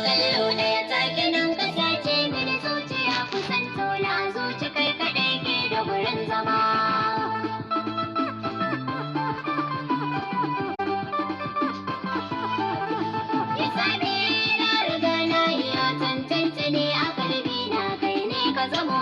Kallo ɗaya take nan ka sace mini zuciya kusan tona zuci kai kaɗai ke da gurin zama. Hisabi na riga na iya tantance ne a kalbi na kai ne ka zamo